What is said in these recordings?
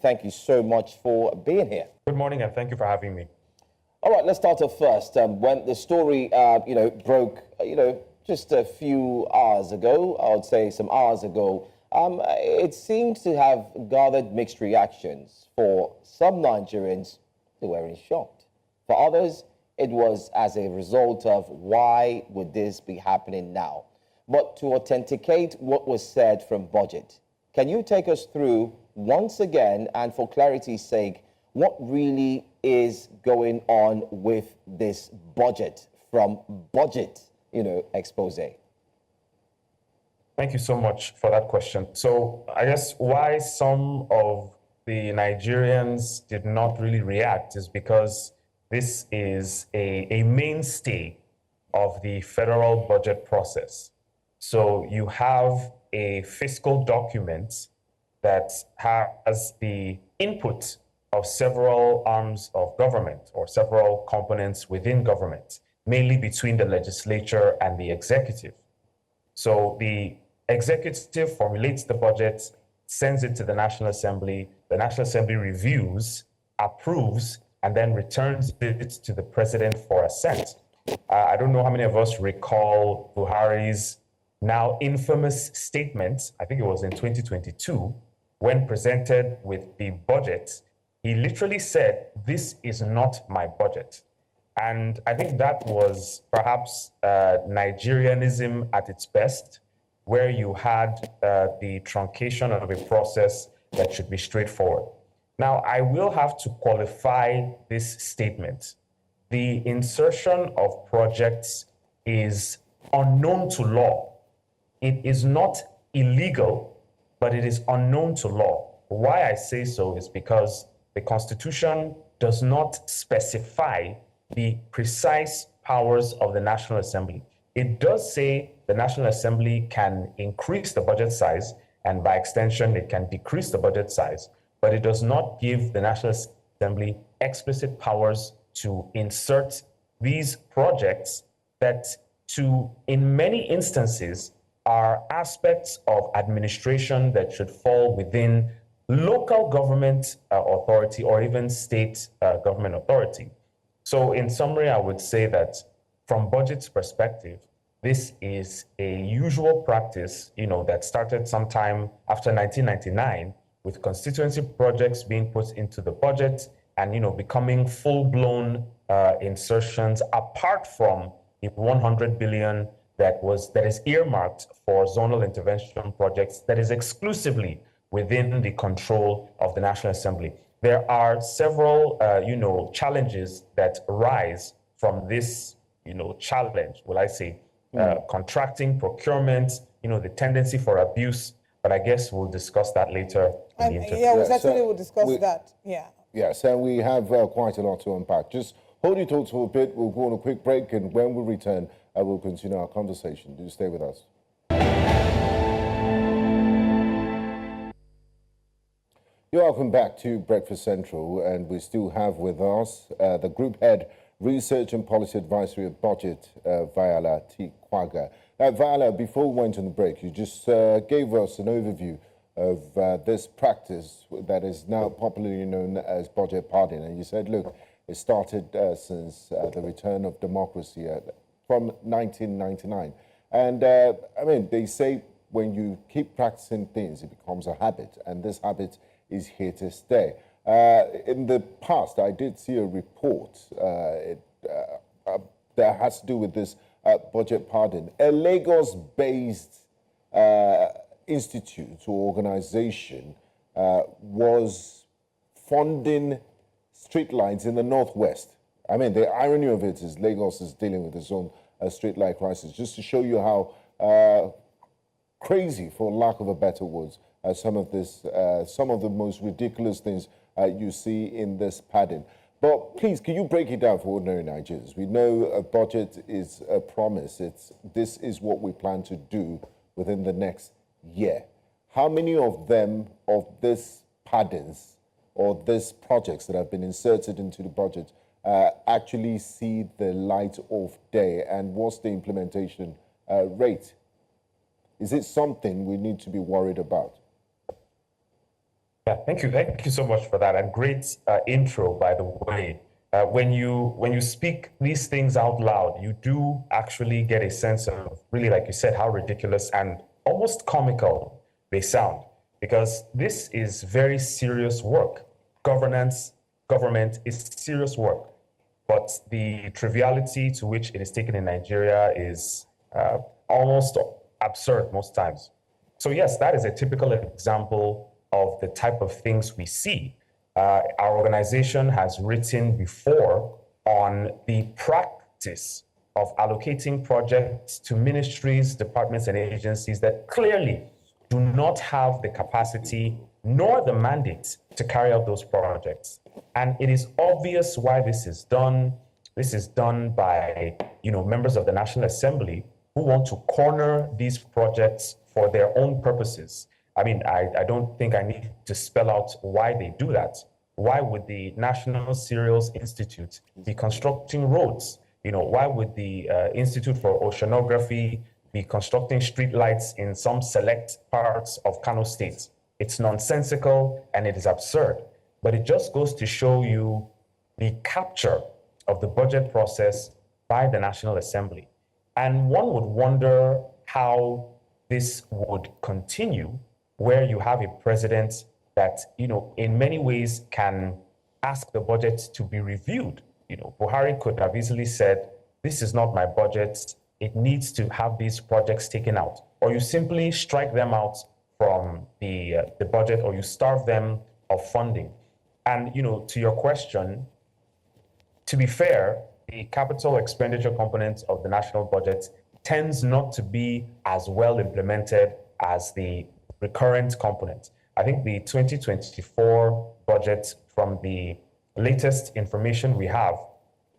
Thank you so much for being here. Good morning, and thank you for having me. All right, let's start off first. When the story, broke, just a few hours ago, I would say some hours ago, it seems to have gathered mixed reactions. For some Nigerians, they were in shock. For others, it was as a result of why would this be happening now? But to authenticate what was said from BudgIT, can you take us through once again, and for clarity's sake, what really is going on with this budget from BudgIT, expose? Thank you so much for that question. So I guess why some of the Nigerians did not really react is because this is a mainstay of the federal budget process. So you have a fiscal document that has the input of several arms of government or several components within government, mainly between the legislature and the executive. So the executive formulates the budget, sends it to the National Assembly reviews, approves, and then returns it to the president for assent. I don't know how many of us recall Buhari's now infamous statement, I think it was in 2022, when presented with the budget. He literally said, "This is not my budget." And I think that was perhaps Nigerianism at its best, where you had the truncation of a process that should be straightforward. Now, I will have to qualify this statement. The insertion of projects is unknown to law. It is not illegal, but it is unknown to law. Why I say so is because the Constitution does not specify the precise powers of the National Assembly. It does say the National Assembly can increase the budget size, and by extension, it can decrease the budget size, but it does not give the National Assembly explicit powers to insert these projects that, in many instances, are aspects of administration that should fall within local government authority or even state government authority. So in summary, I would say that from BudgIT's perspective, this is a usual practice, that started sometime after 1999 with constituency projects being put into the budget and, becoming full-blown insertions apart from the 100 billion that is earmarked for zonal intervention projects that is exclusively within the control of the National Assembly. There are several, challenges that arise from this, challenge, will I say, contracting, procurement, the tendency for abuse, but I guess we'll discuss that later in the interview. Yeah, we certainly will discuss that, yeah. Yes, and we have quite a lot to unpack. Just hold your thoughts for a bit. We'll go on a quick break, and when we return, we'll continue our conversation. Do stay with us. You're welcome back to Breakfast Central, and we still have with us the Group Head, Research and Policy Advisory of BudgIT, Vahyala T. Kwaga. Vahyala, before we went on the break, you just gave us an overview of this practice that is now popularly known as budget pardon, and you said, look, it started since the return of democracy from 1999. And they say when you keep practicing things, it becomes a habit, and this habit is here to stay. In the past, I did see a report that has to do with this budget pardon. A Lagos-based institute or organization was funding streetlights in the Northwest. The irony of it is Lagos is dealing with its own streetlight crisis, just to show you how crazy, for lack of a better words, some of the most ridiculous things you see in this pattern. But please, can you break it down for ordinary Nigerians? We know a budget is a promise. This is what we plan to do within the next year. How many of them, of these patterns or these projects that have been inserted into the budget actually see the light of day, and what's the implementation rate? Is it something we need to be worried about? Yeah, thank you so much for that, and great intro, by the way. When you speak these things out loud, you do actually get a sense of really, like you said, how ridiculous and almost comical they sound, because this is very serious work. Government is serious work, but the triviality to which it is taken in Nigeria is almost absurd most times. So yes, that is a typical example of the type of things we see. Our organization has written before on the practice of allocating projects to ministries, departments, and agencies that clearly do not have the capacity nor the mandate to carry out those projects. And it is obvious why this is done. This is done by, members of the National Assembly who want to corner these projects for their own purposes. I mean, I don't think I need to spell out why they do that. Why would the National Cereals Institute be constructing roads? Why would the Institute for Oceanography be constructing streetlights in some select parts of Kano State? It's nonsensical and it is absurd. But it just goes to show you the capture of the budget process by the National Assembly. And one would wonder how this would continue, where you have a president that, in many ways can ask the budget to be reviewed. Buhari could have easily said, this is not my budget, it needs to have these projects taken out. Or you simply strike them out from the budget, or you starve them of funding. And, to your question, to be fair, the capital expenditure component of the national budget tends not to be as well implemented as the recurrent component. I think the 2024 budget, from the latest information we have,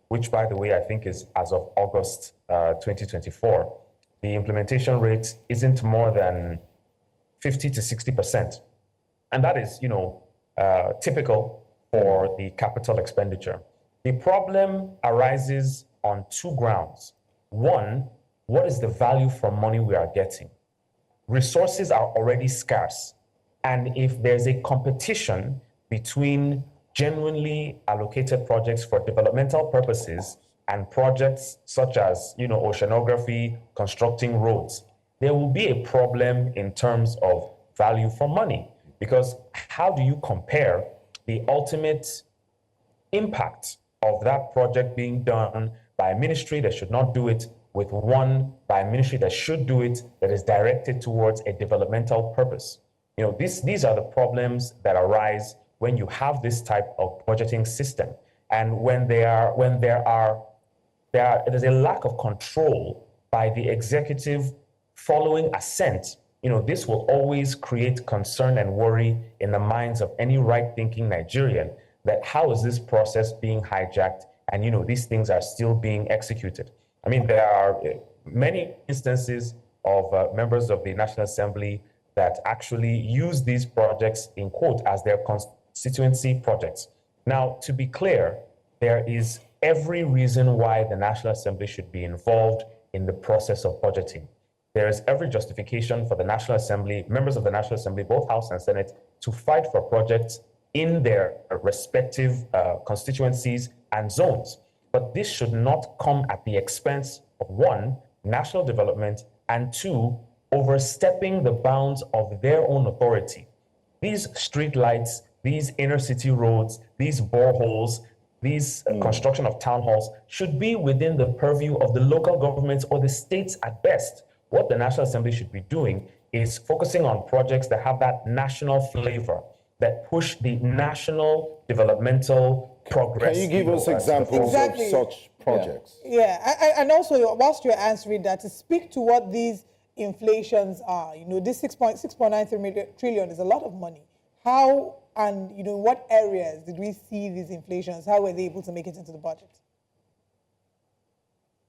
which, by the way, I think is as of August 2024, the implementation rate isn't more than 50 to 60%. And that is, typical for the capital expenditure. The problem arises on two grounds. One, what is the value for money we are getting? Resources are already scarce. And if there's a competition between genuinely allocated projects for developmental purposes and projects such as, oceanography, constructing roads, there will be a problem in terms of value for money. Because how do you compare the ultimate impact of that project being done by a ministry that should not do it with one by a ministry that should do it, that is directed towards a developmental purpose? These are the problems that arise when you have this type of budgeting system, and when there's a lack of control by the executive following assent. This will always create concern and worry in the minds of any right-thinking Nigerian, that how is this process being hijacked, and these things are still being executed. I mean, there are many instances of members of the National Assembly that actually use these projects, in quote, as their constituency projects. Now, to be clear, there is every reason why the National Assembly should be involved in the process of budgeting. There is every justification for the National Assembly, members of the National Assembly, both House and Senate, to fight for projects in their respective constituencies and zones. But this should not come at the expense of, one, national development, and two, overstepping the bounds of their own authority. These streetlights, these inner city roads, these boreholes, these construction of town halls should be within the purview of the local governments or the states at best. What the National Assembly should be doing is focusing on projects that have that national flavor, that push the national developmental progress. Can you give us examples of such projects? Yeah, and also, whilst you're answering that, to speak to what these inflations are. This 6.93 trillion is a lot of money. How and, what areas did we see these inflations? How were they able to make it into the budget?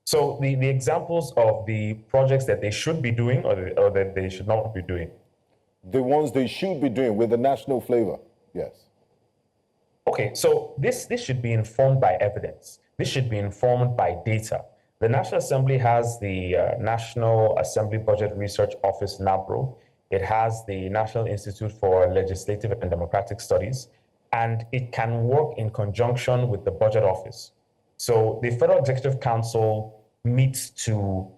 So the examples of the projects that they should be doing or that they should not be doing? The ones they should be doing with the national flavor, yes. Okay, so this should be informed by evidence. This should be informed by data. The National Assembly has the National Assembly Budget Research Office, NABRO. it has the National Institute for Legislative and Democratic Studies, and it can work in conjunction with the Budget Office. So the Federal Executive Council meets to,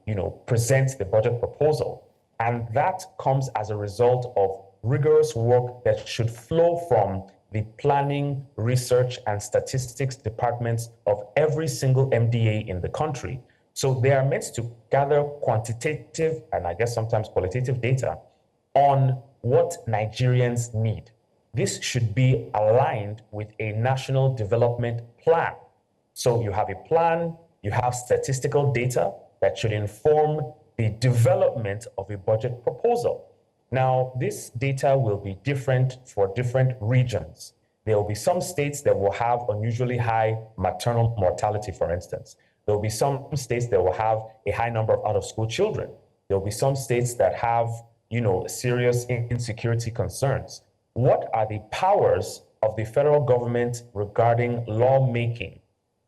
present the budget proposal, and that comes as a result of rigorous work that should flow from the planning, research, and statistics departments of every single MDA in the country. So they are meant to gather quantitative and I guess sometimes qualitative data on what Nigerians need. This should be aligned with a national development plan. So you have a plan, you have statistical data that should inform the development of a budget proposal. Now, this data will be different for different regions. There will be some states that will have unusually high maternal mortality, for instance. There will be some states that will have a high number of out-of-school children. There will be some states that have, serious insecurity concerns. What are the powers of the federal government regarding lawmaking?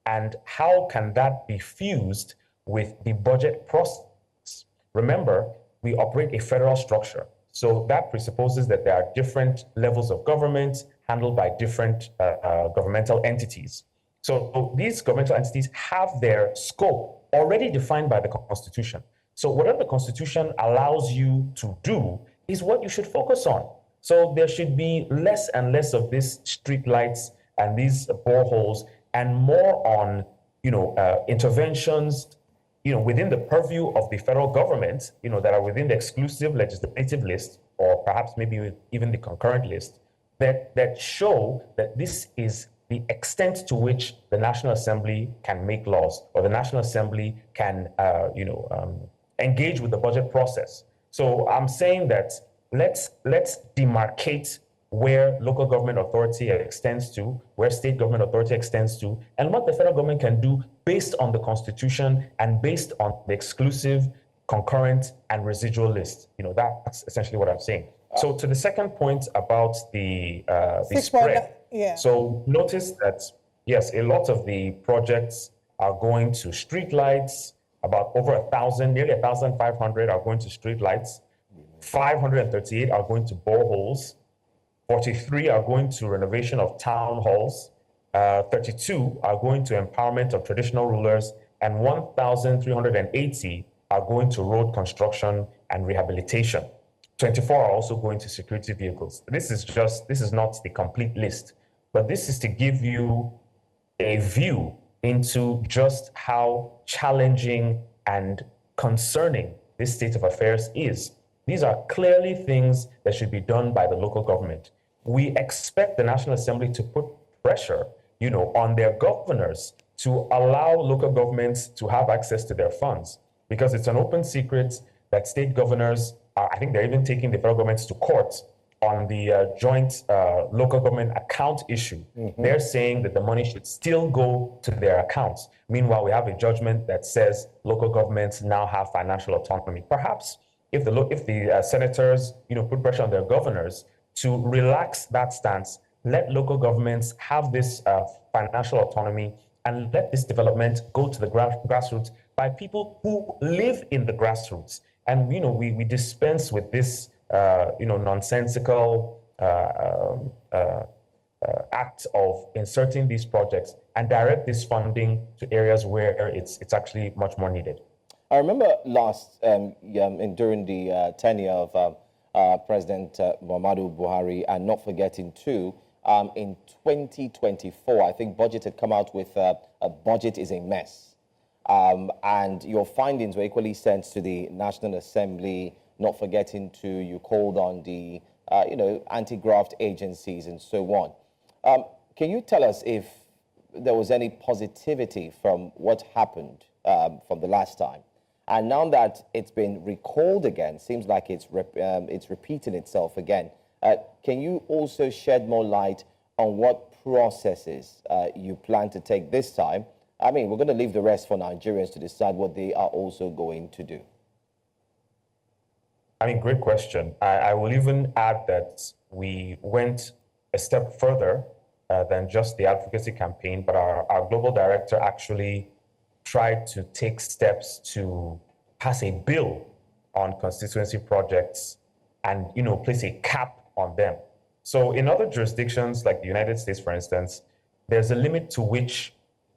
And how can that be fused with the budget process? Remember, we operate a federal structure. So that presupposes that there are different levels of government handled by different governmental entities. So these governmental entities have their scope already defined by the Constitution. So whatever the Constitution allows you to do is what you should focus on. So there should be less and less of these street lights and these boreholes, and more on, interventions, within the purview of the federal government, that are within the exclusive legislative list, or perhaps maybe even the concurrent list, that show that this is the extent to which the National Assembly can make laws, or the National Assembly can, engage with the budget process. So I'm saying that let's demarcate where local government authority extends to, where state government authority extends to, and what the federal government can do based on the Constitution and based on the exclusive, concurrent, and residual list. That's essentially what I'm saying. So to the second point about the spread. Yeah. So notice that, yes, a lot of the projects are going to streetlights. About over 1,000, nearly 1,500 are going to streetlights. 538 are going to boreholes. 43 are going to renovation of town halls. 32 are going to empowerment of traditional rulers, and 1,380 are going to road construction and rehabilitation. 24 are also going to security vehicles. This is not the complete list, but this is to give you a view into just how challenging and concerning this state of affairs is. These are clearly things that should be done by the local government. We expect the National Assembly to put pressure, on their governors to allow local governments to have access to their funds, because it's an open secret that state governors are, I think they're even taking the federal governments to court on the joint local government account issue. Mm-hmm. They're saying that the money should still go to their accounts. Meanwhile, we have a judgment that says local governments now have financial autonomy. Perhaps if the senators, put pressure on their governors to relax that stance, let local governments have this financial autonomy, and let this development go to the grassroots by people who live in the grassroots. And we dispense with this nonsensical act of inserting these projects and direct this funding to areas where it's actually much more needed. I remember during the tenure of President Muhammadu Buhari, and not forgetting too, in 2024, I think Budget had come out with a budget is a mess. And your findings were equally sent to the National Assembly, not forgetting to, you called on the, anti-graft agencies and so on. Can you tell us if there was any positivity from what happened from the last time? And now that it's been recalled again, seems like it's repeating itself again. Can you also shed more light on what processes you plan to take this time? I mean, we're going to leave the rest for Nigerians to decide what they are also going to do. I mean, great question. I will even add that we went a step further than just the advocacy campaign, but our global director actually tried to take steps to pass a bill on constituency projects and, place a cap on them. So in other jurisdictions like the United States, for instance, there's a limit to which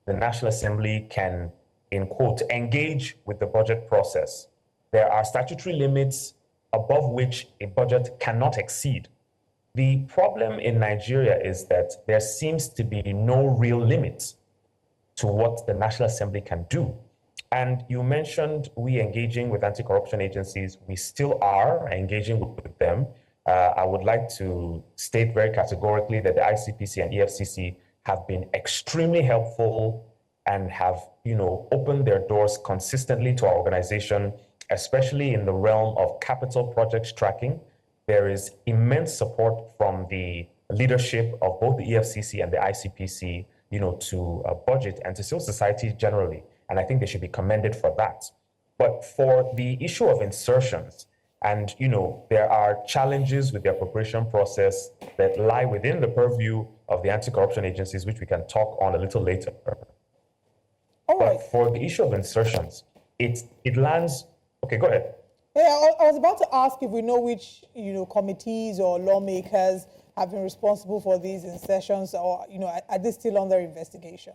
the National Assembly can, in quote, engage with the budget process. There are statutory limits above which a budget cannot exceed. The problem in Nigeria is that there seems to be no real limit to what the National Assembly can do. And you mentioned we engaging with anti-corruption agencies. We still are engaging with them. I would like to state very categorically that the ICPC and EFCC have been extremely helpful and have, opened their doors consistently to our organization, especially in the realm of capital projects tracking. There is immense support from the leadership of both the EFCC and the ICPC, to BudgIT and to civil society generally. And I think they should be commended for that. But for the issue of insertions, and there are challenges with the appropriation process that lie within the purview of the anti-corruption agencies, which we can talk on a little later. All right. But for the issue of insertions, it lands. Okay, go ahead. Yeah, I was about to ask if we know which committees or lawmakers have been responsible for these insertions, or are they still under investigation?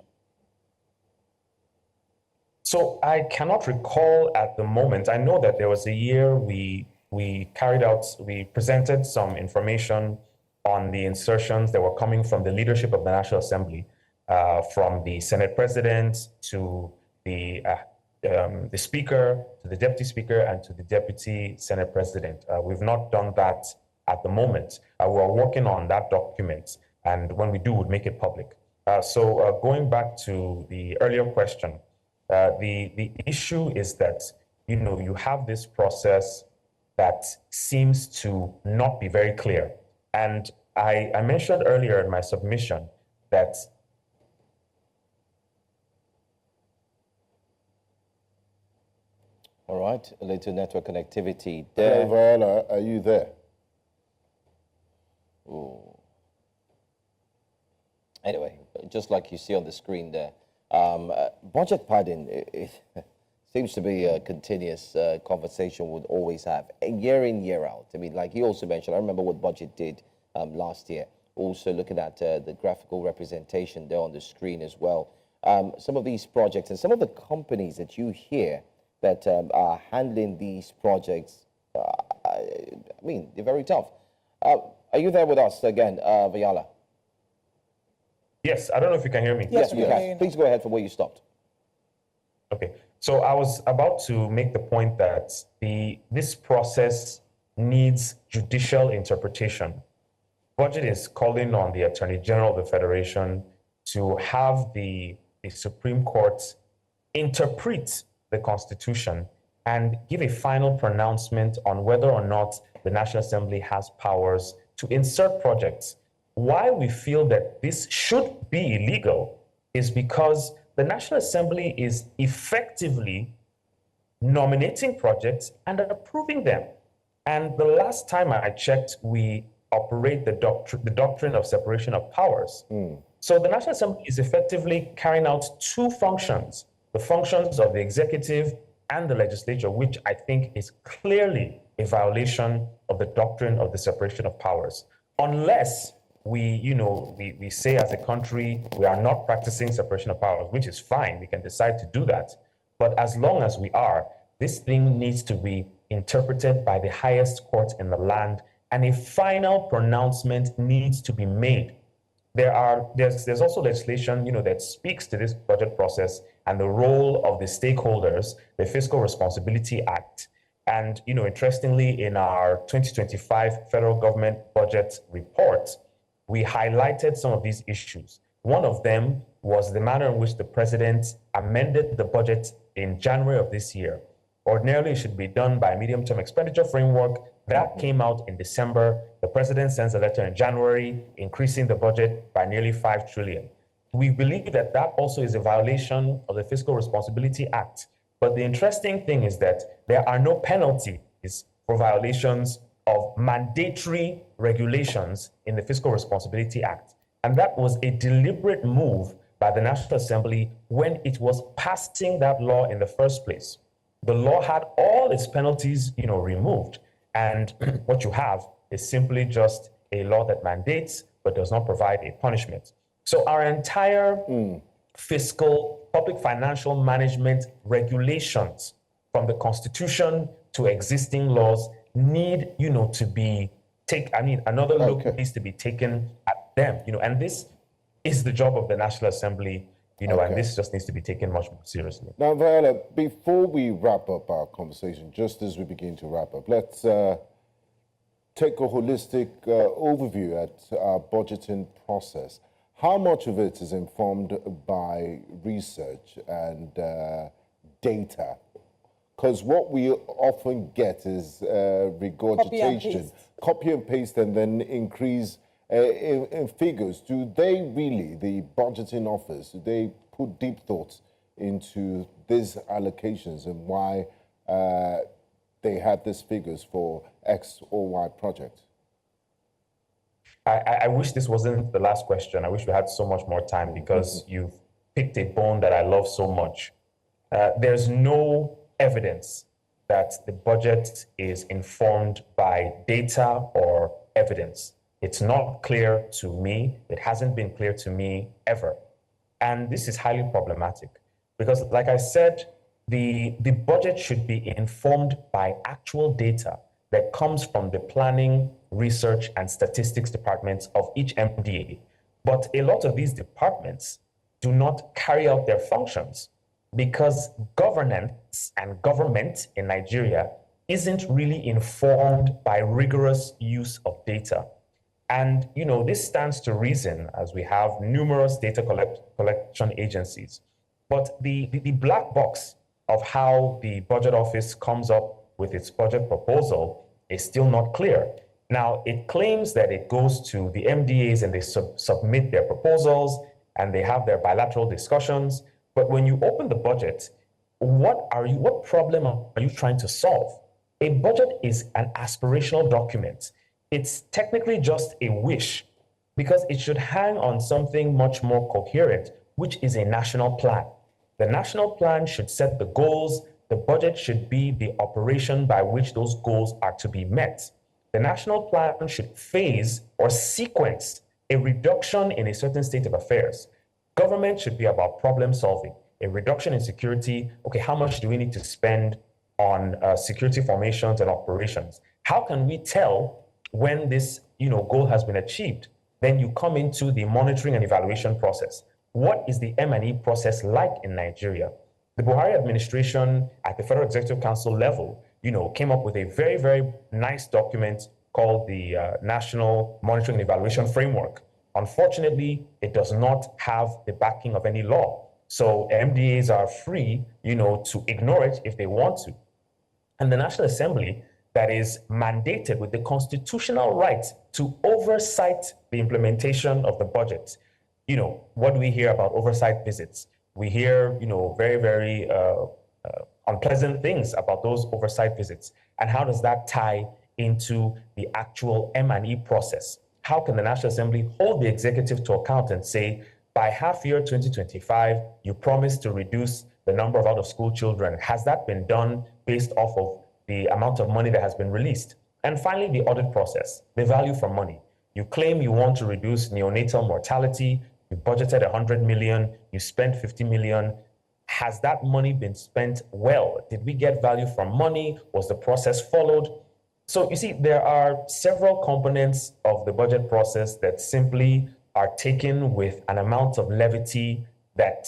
So I cannot recall at the moment. I know that there was a year we presented some information on the insertions that were coming from the leadership of the National Assembly, from the Senate President to the Speaker, to the Deputy Speaker, and to the Deputy Senate President. We've not done that at the moment. We're working on that document, and when we do, we'll make it public. So going back to the earlier question, the issue is that, you have this process that seems to not be very clear. And I mentioned earlier in my submission that All right, a little network connectivity Hello, there. Vahyala, are you there? Ooh. Anyway, just like you see on the screen there, budget padding it seems to be a continuous conversation we'd always have, year in, year out. I mean, like you also mentioned, I remember what BudgIT did last year, also looking at the graphical representation there on the screen as well. Some of these projects and some of the companies that you hear that are handling these projects, I mean, they're very tough. Are you there with us again, Vahyala? yes, I don't know if you can hear me. Yes, We can. Please go ahead from where you stopped. Okay, so I was about to make the point that this process needs judicial interpretation. BudgIT is calling on the Attorney General of the Federation to have the Supreme Court interpret the Constitution and give a final pronouncement on whether or not the National Assembly has powers to insert projects. Why we feel that this should be illegal is because the National Assembly is effectively nominating projects and approving them. And the last time I checked, we operate the doctrine of separation of powers. So the National Assembly is effectively carrying out two functions, the functions of the executive and the legislature, which I think is clearly a violation of the doctrine of the separation of powers. Unless we say as a country, we are not practicing separation of powers, which is fine, we can decide to do that. But as long as we are, this thing needs to be interpreted by the highest court in the land, and a final pronouncement needs to be made. There's also legislation, that speaks to this budget process and the role of the stakeholders, the Fiscal Responsibility Act. And, interestingly, in our 2025 federal government budget report, we highlighted some of these issues. One of them was the manner in which the president amended the budget in January of this year. Ordinarily, it should be done by a medium-term expenditure framework. That came out in December. The president sends a letter in January, increasing the budget by nearly 5 trillion. We believe that that also is a violation of the Fiscal Responsibility Act. But the interesting thing is that there are no penalties for violations of mandatory regulations in the Fiscal Responsibility Act. And that was a deliberate move by the National Assembly when it was passing that law in the first place. The law had all its penalties, removed. And what you have is simply just a law that mandates but does not provide a punishment. So our entire fiscal, public financial management regulations, from the Constitution to existing laws, need, to be another look needs to be taken at them, and this is the job of the National Assembly, and this just needs to be taken much more seriously. Now, Vahyala, before we wrap up our conversation, just as we begin to wrap up, let's take a holistic overview at our budgeting process. How much of it is informed by research and data? Because what we often get is regurgitation, copy and paste, and then increase in figures. Do they really, the budgeting office, do they put deep thoughts into these allocations and why they had these figures for X or Y project? I wish this wasn't the last question. I wish we had so much more time, because you've picked a bone that I love so much. There's no evidence that the budget is informed by data or evidence. It's not clear to me. It hasn't been clear to me ever. And this is highly problematic because, like I said, the budget should be informed by actual data that comes from the planning, research, and statistics departments of each MDA. But a lot of these departments do not carry out their functions because governance and government in Nigeria isn't really informed by rigorous use of data. And, this stands to reason as we have numerous data collection agencies. But the black box of how the budget office comes up with its budget proposal is still not clear. Now, it claims that it goes to the MDAs and they submit their proposals and they have their bilateral discussions. But when you open the budget, what problem are you trying to solve? A budget is an aspirational document. It's technically just a wish because it should hang on something much more coherent, which is a national plan. The national plan should set the goals. The budget should be the operation by which those goals are to be met. The national plan should phase or sequence a reduction in a certain state of affairs. Government should be about problem solving. A reduction in security, okay, how much do we need to spend on security formations and operations? How can we tell when this goal has been achieved? Then you come into the monitoring and evaluation process. What is the M&E process like in Nigeria? The Buhari administration at the Federal Executive Council level, came up with a very, very nice document called the National Monitoring and Evaluation Framework. Unfortunately, it does not have the backing of any law. So MDAs are free, to ignore it if they want to. And the National Assembly, that is mandated with the constitutional right to oversight the implementation of the budget. What do we hear about oversight visits? We hear, very, very unpleasant things about those oversight visits. And how does that tie into the actual M&E process? How can the National Assembly hold the executive to account and say, by half year 2025, you promised to reduce the number of out-of-school children? Has that been done based off of the amount of money that has been released? And finally, the audit process, the value for money. You claim you want to reduce neonatal mortality. You budgeted 100 million, you spent 50 million. Has that money been spent well? Did we get value from money? Was the process followed? So you see, there are several components of the budget process that simply are taken with an amount of levity that,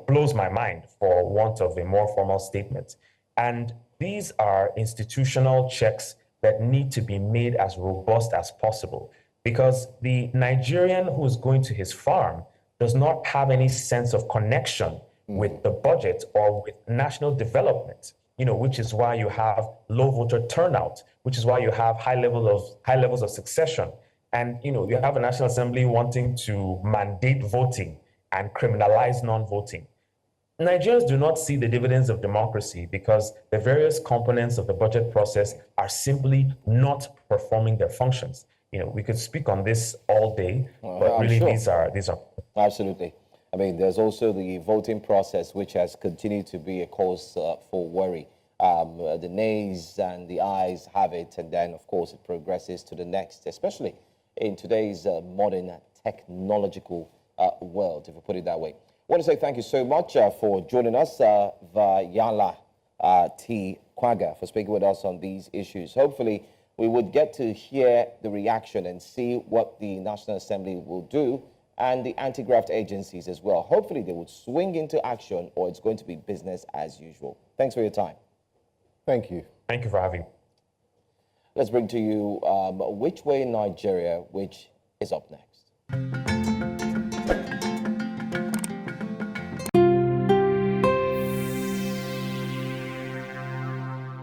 blows my mind, for want of a more formal statement. And these are institutional checks that need to be made as robust as possible, because the Nigerian who is going to his farm does not have any sense of connection with the budget or with national development, which is why you have low voter turnout, which is why you have high levels of succession. And, you have a National Assembly wanting to mandate voting and criminalize non-voting. Nigerians do not see the dividends of democracy because the various components of the budget process are simply not performing their functions. We could speak on this all day, but really sure. these are Absolutely. I mean, there's also the voting process, which has continued to be a cause for worry. The nays and the ayes have it, and then, of course, it progresses to the next, especially in today's modern technological world, if we put it that way. I want to say thank you so much for joining us, Vahyala T. Kwaga, for speaking with us on these issues. Hopefully, we would get to hear the reaction and see what the National Assembly will do, and the anti-graft agencies as well. Hopefully, they would swing into action, or it's going to be business as usual. Thanks for your time. Thank you. Thank you for having me. Let's bring to you Which Way Nigeria, which is up next.